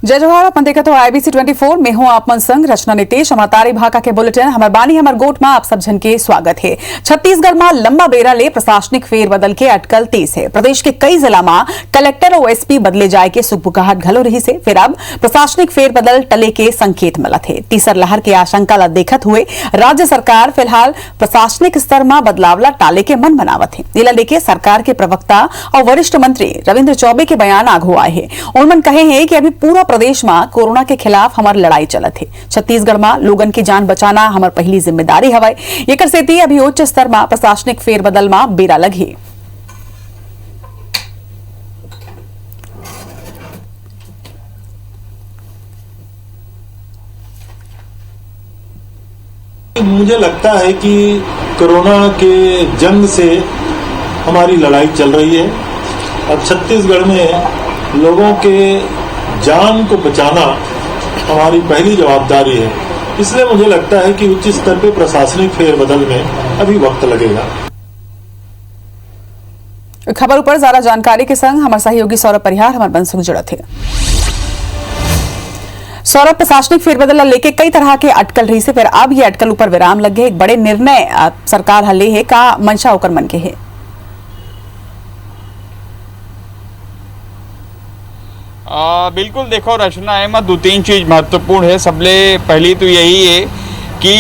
जय जोहार। अपन देखा तो IBC 24 में हूं आप मन संग रचना नितेश। हमारी भाका के बुलेटिन हमार बानी हमार गोट में आप सब जन के स्वागत है। छत्तीसगढ़ में लंबा बेरा ले प्रशासनिक फेरबदल के अटकल तेज है। प्रदेश के कई जिला में कलेक्टर और SP बदले जाए के सुखबुकाहट घलो रही से। फिर अब प्रशासनिक फेरबदल टले के संकेत मिलत है। तीसर लहर के आशंका ला देखत हुए राज्य सरकार फिलहाल प्रशासनिक स्तर में बदलाव ला टाले के मन बनावत है। इला लेके सरकार के प्रवक्ता और वरिष्ठ मंत्री रविंद्र चौबे के बयान आगू आए हैं। उन्होंने कहे हैं कि अभी पूरा प्रदेश में कोरोना के खिलाफ हमारी लड़ाई चलत है। छत्तीसगढ़ में लोगन की जान बचाना हमारी पहली जिम्मेदारी हवाई। एकर सेती अभी उच्च स्तर में प्रशासनिक फेरबदल में बेरा लगी। मुझे लगता है कि कोरोना के जंग से हमारी लड़ाई चल रही है और छत्तीसगढ़ में लोगों के जान को बचाना हमारी पहली जवाबदारी है। इसलिए मुझे लगता है कि उच्च स्तर पे प्रशासनिक फेरबदल में अभी वक्त लगेगा। खबर पर ज्यादा जानकारी के संग हमारे सहयोगी सौरभ परिहार हमारे बंद संग जुड़े थे। सौरभ, प्रशासनिक फेरबदल लेके कई तरह के अटकल रही से, फिर अब ये अटकल ऊपर विराम लगे। एक बड़े निर्णय सरकार हले है का मंशा होकर मन के है। बिल्कुल देखो रचना है में दो तीन चीज महत्वपूर्ण है। सबले पहली तो यही है कि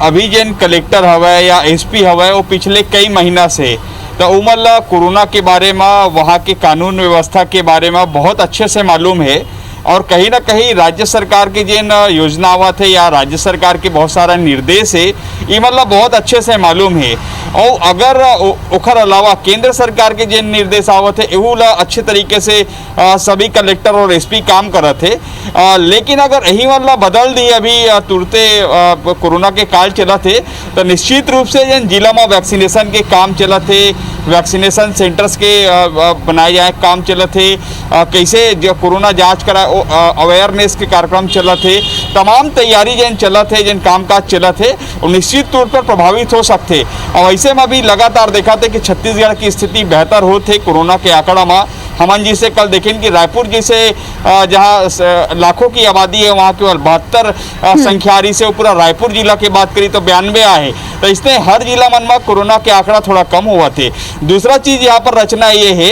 अभी जिन कलेक्टर हवा या SP हवा वो पिछले कई महीना से तो उमर कोरोना के बारे में, वहाँ के कानून व्यवस्था के बारे में बहुत अच्छे से मालूम है और कहीं ना कहीं राज्य सरकार की जिन योजना आवत है या राज्य सरकार के बहुत सारा निर्देश है ये मतलब बहुत अच्छे से मालूम है। और अगर ओखर अलावा केंद्र सरकार के जिन निर्देश आवत है एहू ला अच्छे तरीके से सभी कलेक्टर और SP काम करत है। लेकिन अगर यही वाला बदल दी अभी तुरते कोरोना के काल चलत है तो निश्चित रूप से जिन जिला में वैक्सीनेशन के काम चलत है, वैक्सीनेशन सेंटर्स के बनाए जाए काम चलत है, कैसे जो कोरोना जांच करा अवेयरनेस के कार्यक्रम चलत है, तमाम तैयारी जिन चलत है, जिन कामकाज चलत है और निश्चित तौर पर प्रभावित हो सकते। और ऐसे में अभी लगातार देखा थे कि छत्तीसगढ़ की स्थिति बेहतर होते कोरोना के आंकड़ा में। हमन जी से कल देखें कि रायपुर जैसे जहाँ लाखों की आबादी है वहाँ केवल 72 संख्या रही से पूरा रायपुर जिला की बात करी तो 92 आए। तो इसने हर जिला मन में कोरोना के आंकड़ा थोड़ा कम हुआ थे। दूसरा चीज यहाँ पर रचना ये है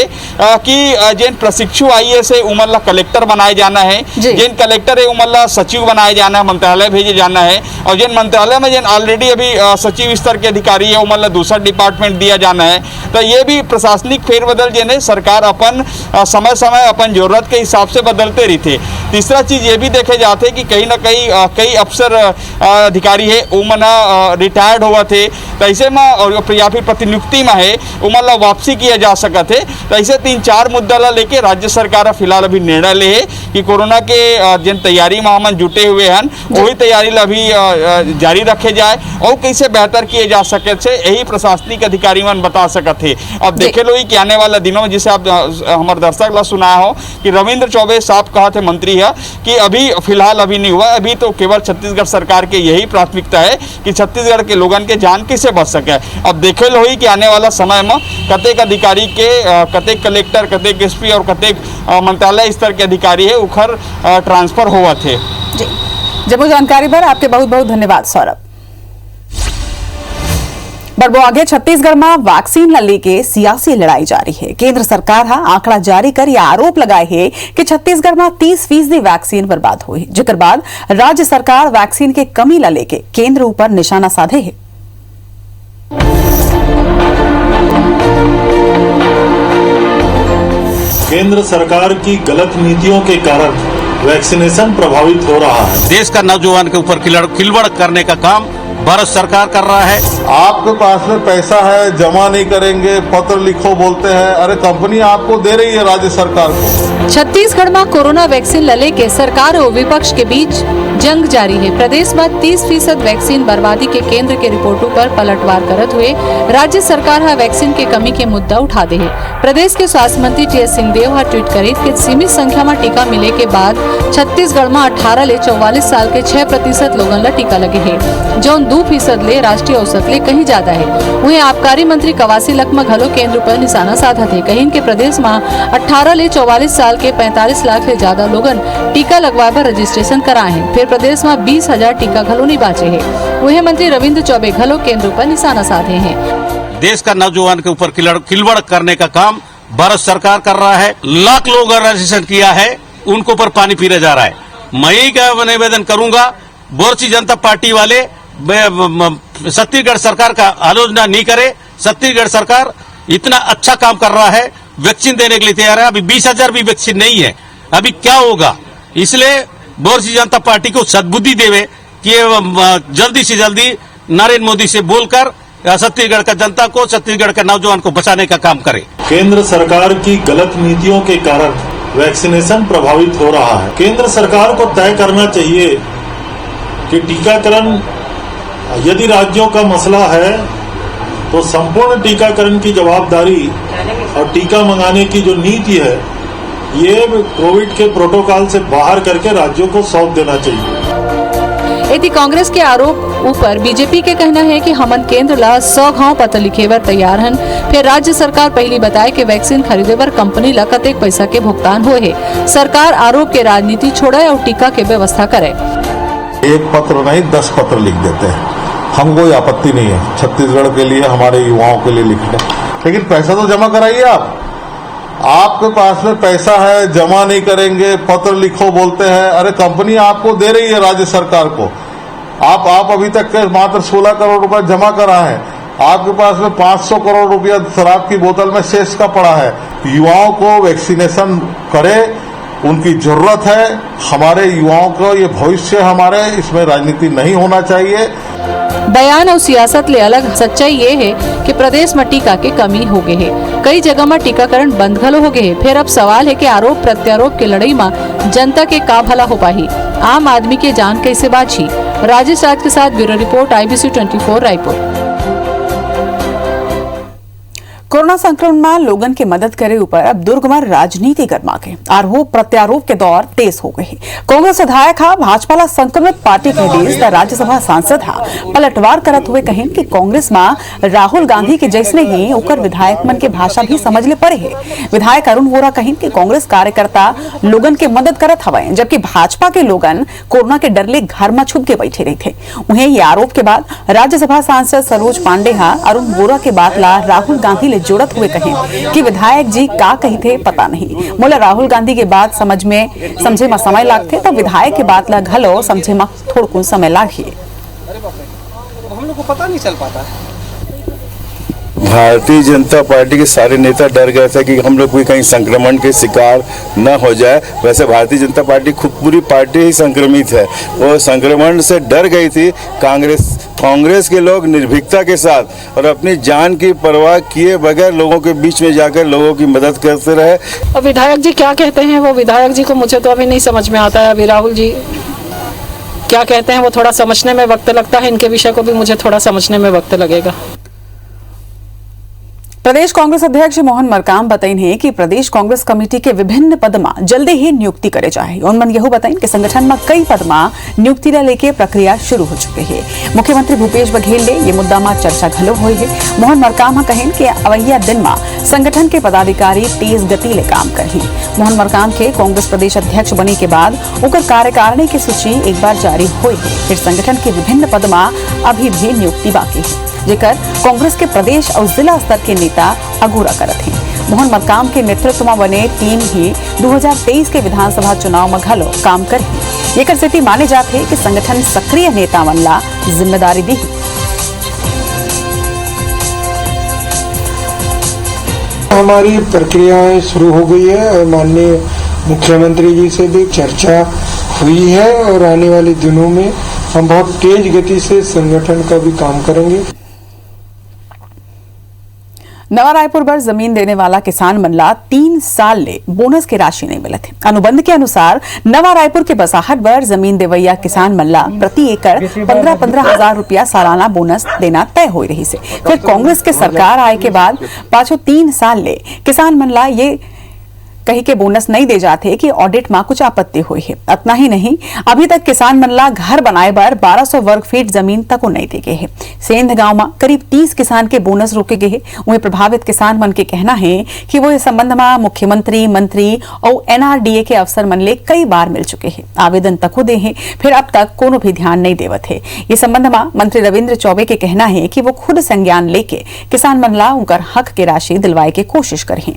कि जिन प्रशिक्षु IAS है उमरला कलेक्टर बनाए जाना है, जिन कलेक्टर है उमरला सचिव बनाए जाना है, मंत्रालय भेजे जाना है और जिन मंत्रालय में जिन ऑलरेडी अभी सचिव स्तर के अधिकारी है उमरला दूसरा डिपार्टमेंट दिया जाना है। तो ये भी प्रशासनिक फेरबदल जिन्हें सरकार अपन समय समय अपन जरूरत के हिसाब से बदलते रही थे। तीसरा चीज ये भी देखे जाते कि कहीं ना कहीं कई अफसर अधिकारी है उमना रिटायर्ड हुआ थे तो ऐसे में और या फिर प्रतिनियुक्ति में है उमला वापसी किया जा सकत है। तो ऐसे 3-4 मुद्दा ला लेके राज्य सरकार फिलहाल अभी निर्णय ले है कि कोरोना के जिन तैयारी में हम जुटे हुए हैं वही तैयारी ला अभी जारी रखे जाए और कैसे बेहतर किए जा सके से यही प्रशासनिक अधिकारी मन बता सकत है। अब देखे लो कि आने वाला दिनों में जिसे आप हमारे दर्शक ला सुनाया हो कि रविंद्र चौबे साहब कहा थे मंत्री है कि अभी फिलहाल अभी नहीं हुआ, अभी तो केवल छत्तीसगढ़ सरकार के यही प्राथमिकता है कि छत्तीसगढ़ के लोगन के जान कैसे बच सके। अब देखे लो कि आने वाला समय में कतेक अधिकारी के कतेक कलेक्टर, कतेक SP और कतेक मंत्रालय स्तर के अधिकारी है उखर ट्रांसफर हुआ थे। जब जानकारी पर आपके बहुत बहुत धन्यवाद सौरभ। बढ़ो आगे छत्तीसगढ़ में वैक्सीन ला लेके सियासी लड़ाई जारी है। केंद्र सरकार आंकड़ा जारी कर यह आरोप लगाए है कि छत्तीसगढ़ में 30% वैक्सीन बर्बाद हुई, जिकर बाद राज्य सरकार वैक्सीन के कमी ला लेके केंद्र ऊपर निशाना साधे है। केंद्र सरकार की गलत नीतियों के कारण वैक्सीनेशन प्रभावित हो रहा है। देश का नौजवान के ऊपर खिलवाड़ करने का काम भारत सरकार कर रहा है। आपके पास में पैसा है, जमा नहीं करेंगे, पत्र लिखो बोलते हैं। अरे कंपनी आपको दे रही है राज्य सरकार को। छत्तीसगढ़ में कोरोना वैक्सीन लले के सरकार और विपक्ष के बीच जंग जारी है। प्रदेश में 30% वैक्सीन बर्बादी के केंद्र के रिपोर्टों पर पलटवार करत हुए राज्य सरकार वैक्सीन के कमी के मुद्दा उठा दे है। प्रदेश के स्वास्थ्य मंत्री TS सिंहदेव ट्वीट करीत के सीमित संख्या में टीका मिले के बाद छत्तीसगढ़ में 18 ले 44 साल के 6% लोगन ला टीका लगे है, जो 2% ले राष्ट्रीय औसत ले से कहीं ज्यादा है। वहीं आबकारी मंत्री कवासी लखमा घलो केंद्र पर निशाना साधा थे। कहीं के प्रदेश में 18 ले 44 साल के 45 लाख से ज्यादा लोगन टीका लगवाए पर रजिस्ट्रेशन कराए हैं। फिर प्रदेश में 20,000 टीका घलो नहीं बाचे है। वही मंत्री रविंद्र चौबे घलो केंद्र पर निशाना साधे हैं। देश का नौजवान के ऊपर खिलवाड़ करने का काम भारत सरकार कर रहा है। लाख लोग रजिस्ट्रेशन किया है, उनको ऊपर पानी पीने जा रहा है। मैं यही का निवेदन करूंगा, भारतीय जनता पार्टी वाले छत्तीसगढ़ सरकार का आलोचना नहीं करे। छत्तीसगढ़ सरकार इतना अच्छा काम कर रहा है, वैक्सीन देने के लिए तैयार है। अभी 20,000 भी वैक्सीन नहीं है, अभी क्या होगा? इसलिए भारतीय जनता पार्टी को सद्बुद्धि देवे कि जल्दी से जल्दी नरेंद्र मोदी से बोलकर छत्तीसगढ़ का जनता को, छत्तीसगढ़ के नौजवान को बचाने का काम करे। केंद्र सरकार की गलत नीतियों के कारण वैक्सीनेशन प्रभावित हो रहा है। केंद्र सरकार को तय करना चाहिए कि टीकाकरण, यदि राज्यों का मसला है तो संपूर्ण टीकाकरण की जवाबदारी और टीका मंगाने की जो नीति है ये कोविड के प्रोटोकॉल से बाहर करके राज्यों को सौंप देना चाहिए। यदि कांग्रेस के आरोप ऊपर बीजेपी के कहना है कि हमन केंद्र ला 100 घाव पत्र लिखे बर तैयार हन। फिर राज्य सरकार पहली बताए कि वैक्सीन खरीदे बर कंपनी ला कतेक पैसा के भुगतान हुए है। सरकार आरोप के राजनीति छोड़े और टीका के व्यवस्था करे। एक पत्र नहीं 10 पत्र लिख देते हैं, हम कोई आपत्ति नहीं है छत्तीसगढ़ के लिए, हमारे युवाओं के लिए लिखने, लेकिन पैसा तो जमा कराइए। आपके पास में पैसा है, जमा नहीं करेंगे, पत्र लिखो बोलते हैं। अरे कंपनी आपको दे रही है राज्य सरकार को, आप अभी तक के मात्र 16 करोड़ रुपए जमा करा है। आपके पास में 500 करोड़ रुपया शराब की बोतल में शेष का पड़ा है। युवाओं को वैक्सीनेशन करे, उनकी जरूरत है। हमारे युवाओं को ये भविष्य, हमारे इसमें राजनीति नहीं होना चाहिए। बयान और सियासत ले अलग सच्चाई ये है कि प्रदेश में टीका के कमी हो गए है। कई जगह में टीकाकरण बंद घलो हो गए है। फिर अब सवाल है कि आरोप प्रत्यारोप के लड़ाई में जनता के का भला हो पाही, आम आदमी के जान कैसे बाची। राजेश राज के साथ bureau report, IBC 24 Raipur. Corona संक्रमण में लोगन के मदद करे ऊपर अब दुर्ग में राजनीति गरमा के आरोप प्रत्यारोप के दौर तेज हो गए। कांग्रेस विधायक हा भाजपा ला संक्रमित पार्टी के देश राज्यसभा सांसद हा पलटवार करत हुए कहें कि कांग्रेस में राहुल गांधी के जैसने ही ओकर विधायक मन के भाषा भी समझ ले पड़े है। विधायक अरुण वोरा कहें कि कांग्रेस कार्यकर्ता लोगन के मदद करत हवे, जबकि भाजपा के लोगन कोरोना के डर ले घर में छुप के बैठे रहे थे। उन्हें ये आरोप के बाद राज्यसभा सांसद सरोज पांडे हा अरुण वोरा के बात ला राहुल गांधी जोड़त हुए कहें कि विधायक जी का कही थे पता नहीं। मोला राहुल गांधी के बात समझे में समय लागते तो विधायक के बात ला घलो समझे में थोड़ा समय लागी। हम लोग को पता नहीं चल पाता। भारतीय जनता पार्टी के सारे नेता डर गए थे कि हम लोग कोई कहीं संक्रमण के शिकार न हो जाए। वैसे भारतीय जनता पार्टी खुद पूरी पार्टी ही संक्रमित है, वो संक्रमण से डर गई थी। कांग्रेस के लोग निर्भीकता के साथ और अपनी जान की परवाह किए बगैर लोगों के बीच में जाकर लोगों की मदद करते रहे। और विधायक जी क्या कहते हैं, वो विधायक जी को मुझे तो अभी नहीं समझ में आता है। अभी राहुल जी क्या कहते हैं वो थोड़ा समझने में वक्त लगता है। इनके विषय को भी मुझे थोड़ा समझने में वक्त लगेगा। प्रदेश कांग्रेस अध्यक्ष मोहन मरकाम बताइन है कि प्रदेश कांग्रेस कमेटी के विभिन्न पद में जल्दी ही नियुक्ति करे जाए। उन्होंने यह बताइन कि संगठन में कई पद में नियुक्ति लेके प्रक्रिया शुरू हो चुके हैं। मुख्यमंत्री भूपेश बघेल ने ये मुद्दा में चर्चा घलो हुई है। मोहन मरकाम कहें कि अवैया दिन में संगठन के पदाधिकारी तेज गति ले काम करें। मोहन मरकाम के कांग्रेस प्रदेश अध्यक्ष बने के बाद उनकर कार्यकारिणी की सूची एक बार जारी हुई है। फिर संगठन के विभिन्न पद में अभी भी नियुक्ति बाकी है, जेकर कांग्रेस के प्रदेश और जिला स्तर के नेता अगूरा करत हैं। मोहन मरकाम के नेतृत्व में बने टीम ही 2023 के विधानसभा चुनाव में घलो काम करही। एकर स्थिति माने जाते कि संगठन सक्रिय नेता मन ला जिम्मेदारी दी। हमारी प्रक्रियाएं शुरू हो गई है और माननीय मुख्यमंत्री जी से भी चर्चा हुई है और आने वाले दिनों में हम बहुत तेज गति से संगठन का भी काम करेंगे। नवा रायपुर पर जमीन देने वाला किसान मन ला 3 साल ले बोनस की राशि नहीं मिलत है। अनुबंध के अनुसार नवा रायपुर के बसाहट पर जमीन देवैया किसान मन ला प्रति एकड़ 15-15 हजार रुपया सालाना बोनस देना तय हो रही से। फिर कांग्रेस के सरकार आए के बाद पाछो 3 साल ले किसान मन ला ये कहीं के बोनस नहीं दे जाते कि ऑडिट में कुछ आपत्ति हुई है। इतना ही नहीं, अभी तक किसान मन ला घर बनाए बर 1200 वर्ग फीट जमीन तक को नहीं दे गए है। सेंध गांव में करीब 30 किसान के बोनस रोके गए हैं। वहीं प्रभावित किसान मन के कहना है कि वो इस संबंध में मुख्यमंत्री, मंत्री और NRDA के अफसर मन ले कई बार मिल चुके हैं, आवेदन तक दे हैं, फिर अब तक कोनो भी ध्यान नहीं देवत है। इस संबंध में मंत्री रविंद्र चौबे के कहना है कि वो खुद संज्ञान लेके किसान मन ला उनकर हक की राशि दिलवाए के कोशिश करें।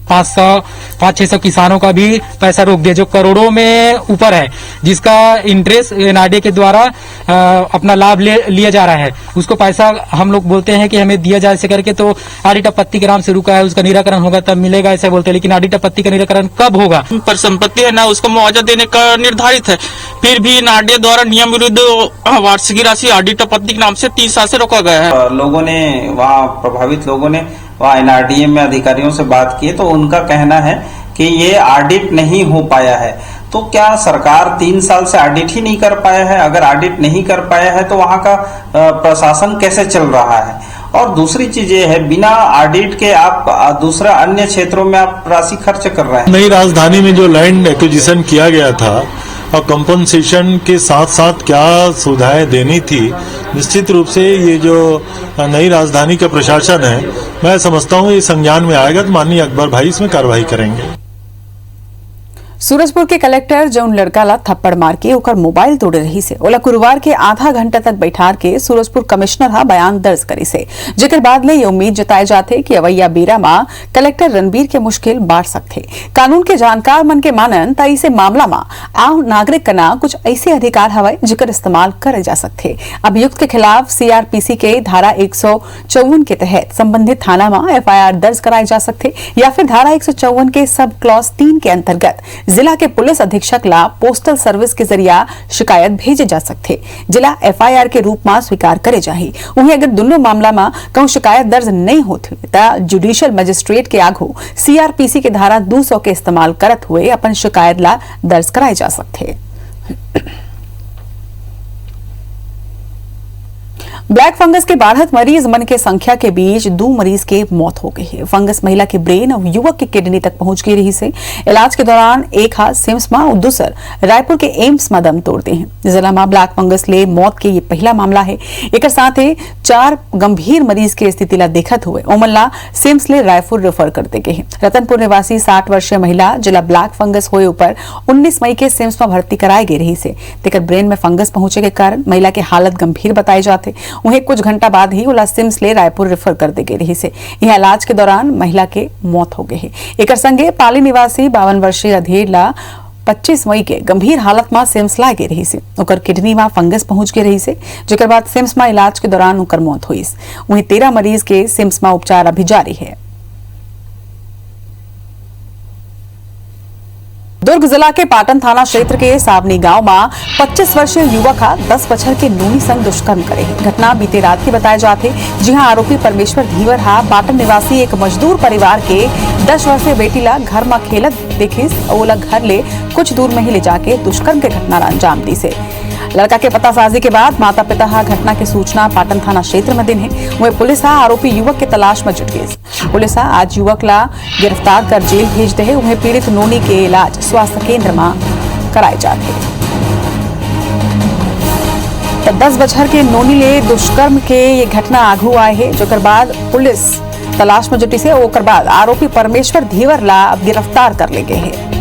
500-600 किसानों का भी पैसा रोक दिया जो करोड़ों में ऊपर है, जिसका इंटरेस्ट NRDA के द्वारा अपना लाभ लिया जा रहा है। उसको पैसा हम लोग बोलते हैं कि हमें दिया जाए ऐसे करके, तो ऑडिट आपत्ति के नाम से रुका है, उसका निराकरण होगा तब मिलेगा ऐसे बोलते हैं, लेकिन ऑडिट आपत्ति का निराकरण कब होगा? पर संपत्ति है ना, उसको मुआवजा देने का निर्धारित है, फिर भी NRDA द्वारा नियम विरुद्ध वार्षिक राशि ऑडिट आपत्ति के नाम से 30 साल से रोका गया है। लोगों ने वहाँ प्रभावित लोगों ने वहाँ NRDA में अधिकारियों से बात की तो उनका कहना है कि ये ऑडिट नहीं हो पाया है। तो क्या सरकार 3 साल से ऑडिट ही नहीं कर पाया है? अगर ऑडिट नहीं कर पाया है तो वहाँ का प्रशासन कैसे चल रहा है? और दूसरी चीज ये है, बिना ऑडिट के आप दूसरा अन्य क्षेत्रों में आप राशि खर्च कर रहे हैं। नई राजधानी में जो लैंड एक्विजिशन किया गया था और कंपनसेशन के साथ साथ क्या सुविधाएं देनी थी, निश्चित रूप से ये जो नई राजधानी का प्रशासन है, मैं समझता हूँ ये संज्ञान में आएगा तो माननीय अकबर भाई इसमें कार्रवाई करेंगे। सूरजपुर के कलेक्टर जौन लड़का ला थप्पड़ मार के ओकर मोबाइल तोड़ रही से ओला गुरुवार के आधा घंटा तक बैठार के सूरजपुर कमिश्नर हा बयान दर्ज करी से, जेकर बाद ले ये उम्मीद जताए जाते कि अवैया बेरा मा कलेक्टर रणबीर के मुश्किल बांट सकते। कानून के जानकार मन के मानन त इसे मामला मा आम नागरिक कना कुछ ऐसे अधिकार हवाए जिकर इस्तेमाल करे जा सकते। अभियुक्त के खिलाफ CRPC के धारा 154 के तहत संबंधित थाना मा FIR दर्ज कराए जा सकते या फिर धारा 154 के सब क्लॉज 3 के अंतर्गत जिला के पुलिस अधीक्षक ला पोस्टल सर्विस के जरिया शिकायत भेजे जा सकते। जिला FIR के रूप में स्वीकार करे जाही। वहीं अगर दोनों मामला में कहूं शिकायत दर्ज नहीं होती तो जुडिशियल मजिस्ट्रेट के आगू CRPC के धारा 200 के इस्तेमाल करत हुए अपन शिकायत ला दर्ज कराए जा सकते। ब्लैक फंगस के बढ़त मरीज मन के संख्या के बीच 2 मरीज के मौत हो गई है। फंगस महिला के ब्रेन और युवक के किडनी तक पहुंच गई रही से इलाज के दौरान एक हाथ सिम्स में और दूसर रायपुर के एम्स में दम तोड़ते हैं। जिला में ब्लैक फंगस ले मौत के ये पहला मामला है। एक साथ ही 4 गंभीर मरीज की स्थिति ला देखत हुए ओमनला सिम्स ले रायपुर रेफर कर दे गए। रतनपुर निवासी 60 वर्षीय महिला जिला ब्लैक फंगस हुए ऊपर 19 मई के सिम्स में भर्ती कराई गई रही से तेकर ब्रेन में फंगस पहुंचे के कारण महिला की हालत गंभीर बताई जाते। वहीं कुछ घंटा बाद ही उला सिम्स ले रायपुर रेफर कर दे गई रही से यह इलाज के दौरान महिला के मौत हो गई है। एक संगे पाली निवासी 52 वर्षीय अधीर ला 25 मई के गंभीर हालत में सिम्स ला गई रही से ओकर किडनी में फंगस पहुंच गई रही से जेकर बाद सिम्स में इलाज के दौरान उनकर मौत हुई। वहीं 13 मरीज के सिम्स में उपचार अभी जारी है। दुर्ग जिला के पाटन थाना क्षेत्र के सावनी गांव में 25 वर्षीय युवक का 10 बछर के नूनी संग दुष्कर्म करे। घटना बीते रात की बताए जाते, जहां आरोपी परमेश्वर धीवर हा पाटन निवासी एक मजदूर परिवार के 10 वर्षीय बेटी ला घर में खेलत देखिस और ओला घर ले कुछ दूर में ही ले जाके दुष्कर्म के घटना अंजाम दी से। लड़का के पतासाजी के बाद माता पिता हा घटना की सूचना पाटन थाना क्षेत्र में दिन है। वही पुलिस हा आरोपी युवक के तलाश में जुट गई। पुलिस हा आज युवक ला गिरफ्तार कर जेल भेज दे। उन्हें पीड़ित नोनी के इलाज स्वास्थ्य केंद्र में कराए जाते। 10 बछर के नोनी ले दुष्कर्म के ये घटना आगू आए है, जोकर बाद पुलिस तलाश में जुटी से ओकर बाद आरोपी परमेश्वर धीवर ला अब गिरफ्तार कर ले गए हैं।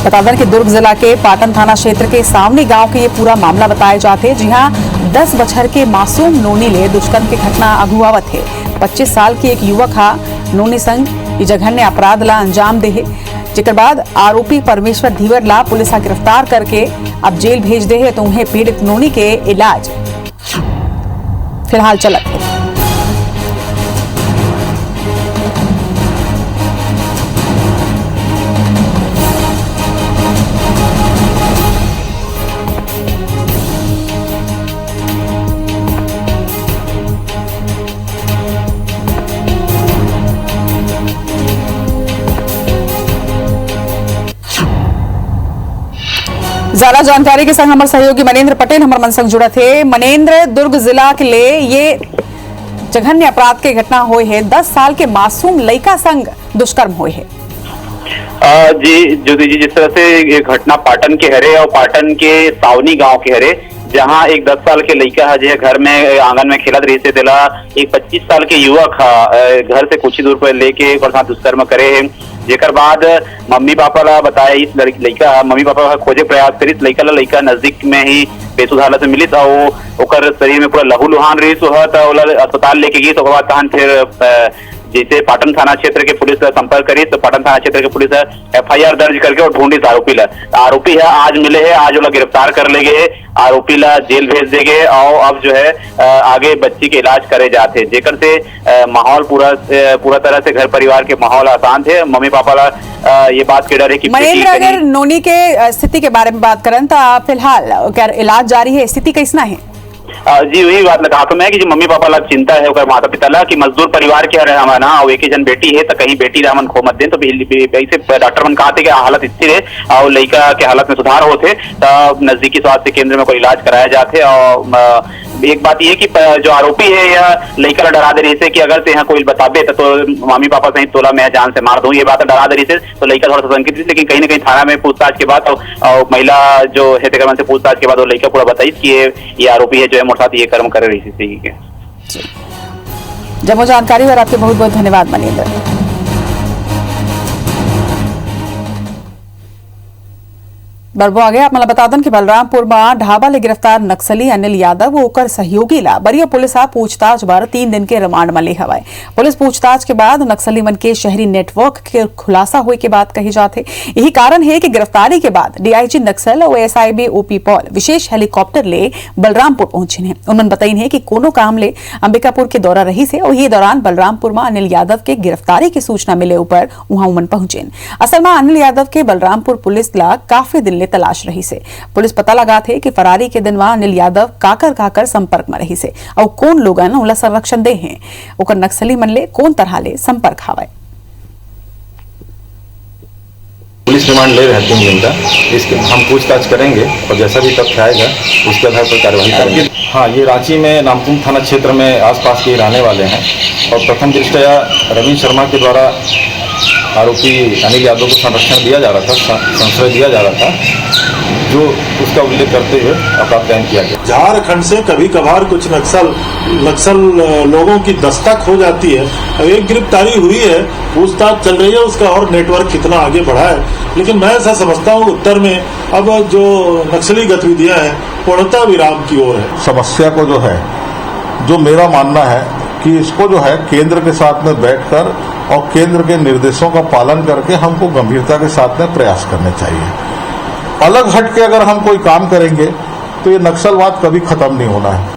बता दें कि दुर्ग जिला के पाटन थाना क्षेत्र के सावनी गांव के ये पूरा मामला बताए जाते, जी हां 10 बछर के मासूम नोनी ले दुष्कर्म की घटना आगू आवत है। 25 साल की एक युवक हा नोनी संग ये जघन्य अपराध ला अंजाम दे है, जेकर बाद आरोपी परमेश्वर धीवर ला पुलिस गिरफ्तार करके अब जेल भेज दे है। तो उन्हें पीड़ित नोनी के इलाज फिलहाल चलत है। ज्यादा जानकारी के संग हमारे सहयोगी मनेंद्र पटेल हमारे मन संग जुड़ा थे। मनेंद्र, दुर्ग जिला के लिए ये जघन्य अपराध के घटना हुई है, 10 साल के मासूम लड़का संग दुष्कर्म हुए है। जी ज्योति जी, जिस तरह से ये घटना पाटन के हरे और पाटन के सावनी गांव के हरे, जहां एक 10 साल के लड़का है जो घर में आंगन में खेलत रही से दिला एक 25 साल के युवक घर से कुछ ही दूर पर लेके और साथ दुष्कर्म करे है। जेकर बाद मम्मी पापा ला बताया इस लड़का, मम्मी पापा खोजे प्रयास करी लड़का नजदीक में ही बेसुध हालत में मिली और ओकर शरीर में पूरा लहू लुहान रही अस्पताल लेके गई। तो बाद तहन फिर जैसे पाटन थाना क्षेत्र के पुलिस से संपर्क करी तो पाटन थाना क्षेत्र के पुलिस FIR दर्ज करके और ढूंढी आरोपी है आज मिले है, आज वाला गिरफ्तार कर ले गए, आरोपी ला जेल भेज दे गए और अब जो है आगे बच्ची के इलाज करे जाते जेकर से माहौल पूरा तरह से घर परिवार के माहौल आसान थे। मम्मी पापा ला ये बात के डर है कि मनेंद्र, अगर नोनी के स्थिति के बारे में बात करें तो फिलहाल क्या इलाज जारी है, स्थिति कैसा है? जी वही बात लगा तो मैं कि जो मम्मी पापा ला चिंता है ओकर माता पिता ला कि मजदूर परिवार के रहे हमारा ना और एक ही जन बेटी है तो कहीं बेटी ला मन खो मत दें। तो ऐसे डॉक्टर मन कहते कि हालत स्थिर है और लड़का के हालत में सुधार होते तो नजदीकी स्वास्थ्य केंद्र में कोई इलाज कराया जाते। और एक बात ये कि जो आरोपी है या लड़का ला डरा दे रही से कि अगर से यहाँ कोई बताबे तो मम्मी पापा सही तोला मैं जान से मार दूं, ये बात डरा दे रही से तो लड़का थोड़ा सा संकित थी। लेकिन कहीं ना कहीं थाना में पूछताछ के बाद और महिला जो है से पूछताछ के बाद वो लड़का पूरा बताई कि ये आरोपी है जो है मोटे साथ ये कर्म कर रही थी। जब जानकारी और आपके बहुत बहुत धन्यवाद मनेंद्र। बड़बो आगे आप बता दें कि बलरामपुर में ढाबा ले गिरफ्तार नक्सली अनिल यादव ओकर सहयोगी ला बरिया पुलिस पूछताछ बार 3 दिन के रिमांड में ले हवाए। पुलिस पूछताछ के बाद नक्सली मन के शहरी नेटवर्क के खुलासा हुए के बाद कही जाते यही कारण है कि गिरफ्तारी के बाद DIG नक्सल और SIB OP पॉल विशेष हेलीकॉप्टर ले बलरामपुर पहुंचे हैं। उन्होंने बताई है कि कोनो काम ले अंबिकापुर के दौरा रही से और ये दौरान बलरामपुर में अनिल यादव के गिरफ्तारी की सूचना मिले ऊपर वहां उमन पहुंचे। असल में अनिल यादव के बलरामपुर पुलिस ला काफी दिन तलाश रही से। पुलिस पता लगा थे कि फरारी के दिन वहां अनिल यादव काकर संपर्क में रही से और कौन लोग उला संरक्षण दे हैं ओकर नक्सली मन ले कौन तरह ले संपर्क हावे। पुलिस रिमांड ले रहे 3 दिन का, इसके हम पूछताछ करेंगे और जैसा भी तथ्य आएगा उसके आधार पर कार्रवाई करेंगे। हाँ, ये रांची में नामकुम थाना क्षेत्र में आसपास के रहने वाले हैं और प्रथम दृष्टया रवि शर्मा के द्वारा आरोपी अनिल यादव को संरक्षण दिया जा रहा था, संश्रय दिया जा रहा था, जो उसका उल्लेख करते हुए अपराध कायम किया गया। झारखंड से कभी कभार कुछ नक्सल लोगों की दस्तक हो जाती है। एक गिरफ्तारी हुई है, पूछताछ चल रही है, उसका और नेटवर्क कितना आगे बढ़ा है। लेकिन मैं ऐसा समझता हूँ उत्तर में अब जो नक्सली गतिविधियां हैं पूर्णतः विराम की ओर है। समस्या को जो है, जो मेरा मानना है कि इसको जो है केंद्र के साथ में बैठकर और केंद्र के निर्देशों का पालन करके हमको गंभीरता के साथ में प्रयास करने चाहिए। अलग हट के अगर हम कोई काम करेंगे तो ये नक्सलवाद कभी खत्म नहीं होना है।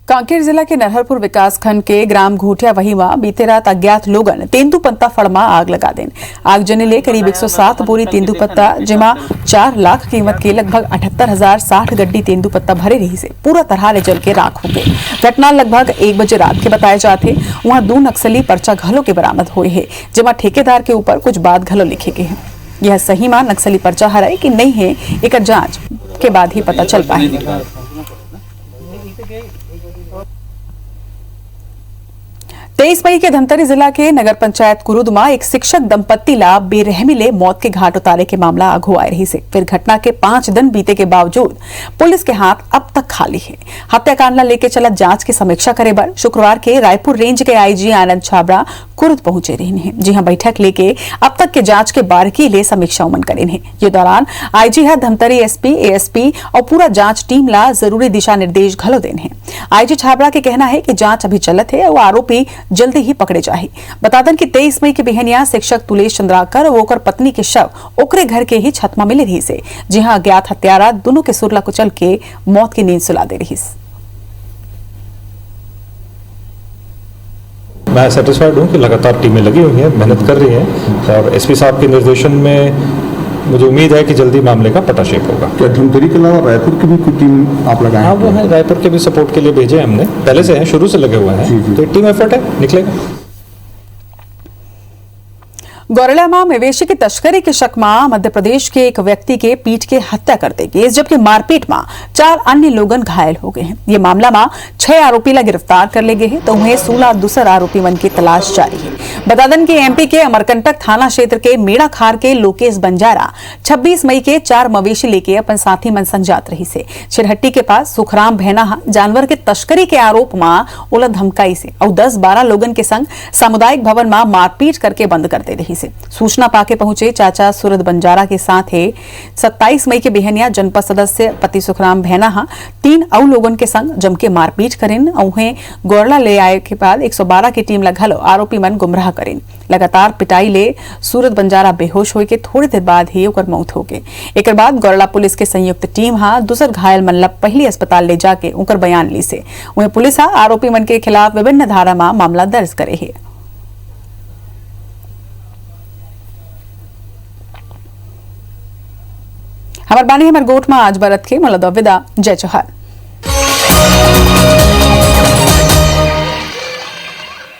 कांकेर जिला के नरहरपुर विकास खंड के ग्राम घोटिया वहीवा बीते रात अज्ञात लोगन तेंदुपत्ता फड़मा आग लगा देन। आगजनी ले करीब 107 बोरी तेंदुपत्ता जेमा 4 लाख कीमत के लगभग 78,060 गड्डी तेंदुपत्ता भरे रही से पूरा तरह ले जल के राख हो गए। घटना लगभग 1 बजे रात के बताए जाते वहां 2 नक्सली पर्चा घलो के बरामद हुए है जेमा ठेकेदार के ऊपर कुछ बात घलो लिखे गए हैं। यह सही मां नक्सली पर्चा हराए कि नहीं है एक जांच के बाद ही पता चल पाएगा। 23 मई के धमतरी जिला के नगर पंचायत कुरुद में एक शिक्षक दंपत्ति ला बेरहमी ले मौत के घाट उतारे के मामला अगुआ रही से फिर घटना के 5 दिन बीते के बावजूद पुलिस के हाथ अब तक खाली है। हत्याकांड लेके चला जांच की समीक्षा करे बर शुक्रवार के रायपुर रेंज के IG आनंद छाबड़ा कुरुद पहुंचे रहे हैं। जी हां, बैठक लेके अब तक के जांच के बारीकी ले समीक्षा उमन करे हैं। ये दौरान IG है धमतरी SP ASP और पूरा जांच टीम ला जरूरी दिशा निर्देश घलो देन है। IG छाबड़ा के कहना है कि जांच अभी चलत है और आरोपी जल्दी ही पकड़े जाए। बता दें कि 23 मई के बिहनिया शिक्षक तुलेश चंद्राकर और ओकर पत्नी के शव ओकरे घर के ही छत में मिले रही से, जी हां अज्ञात हत्यारा दोनों के सुरला कुचल के मौत की नींद सुला दे रही। मैं सेटिस्फाइड हूँ कि लगातार टीमें लगी हुई हैं, मेहनत कर रही हैं और SP साहब के निर्देशन में मुझे उम्मीद है कि जल्दी मामले का पटाक्षेप होगा। क्या धमतरी के अलावा रायपुर की भी कोई टीम आप लगाए? हाँ, वो है, रायपुर के भी सपोर्ट के लिए भेजे हमने, पहले से हैं, शुरू से लगे हुए हैं, तो टीम एफर्ट है, निकलेगा। गौरेला में मवेशी की तस्करी के शक में मध्य प्रदेश के एक व्यक्ति के पीट के हत्या कर दी गई, जबकि मारपीट में 4 अन्य लोग घायल हो गए हैं। ये मामला में 6 आरोपी ला गिरफ्तार कर ले गए हैं, तो उन्हें 16 दूसर आरोपी मन की तलाश जारी है। बता दें कि एमपी के अमरकंटक थाना क्षेत्र के मेड़ा खार के लोकेश बंजारा 26 मई के 4 मवेशी लेके अपन साथी मन संग जात रही से छिरहट्टी के पास सुखराम भैना जानवर के तस्करी के आरोप में उलझ धमकाई से और 10-12 लोगन के संग सामुदायिक भवन में मारपीट करके बंद कर दे रही से। सूचना पाके पहुंचे चाचा सूरत बंजारा के साथ है 27 मई के बेहनिया जनपद सदस्य पति सुखराम भैना 3 और लोगन के संग जम के मारपीट करें और गौरला ले आए के बाद 112 की टीम लगल आरोपी मन गुमराह करें। लगातार पिटाई ले सूरत बंजारा बेहोश होए के थोड़ी देर बाद ही ओकर मौत हो गई। एक बाद गौरला पुलिस के संयुक्त टीम दूसर घायल मन ला पहली अस्पताल ले जाके उनकर बयान ली से वहीं पुलिस आरोपी मन के खिलाफ विभिन्न धारा में मामला दर्ज करे है। हमार बानी हमार गोठ में आज बरत के मतलब विदा जय जोहार।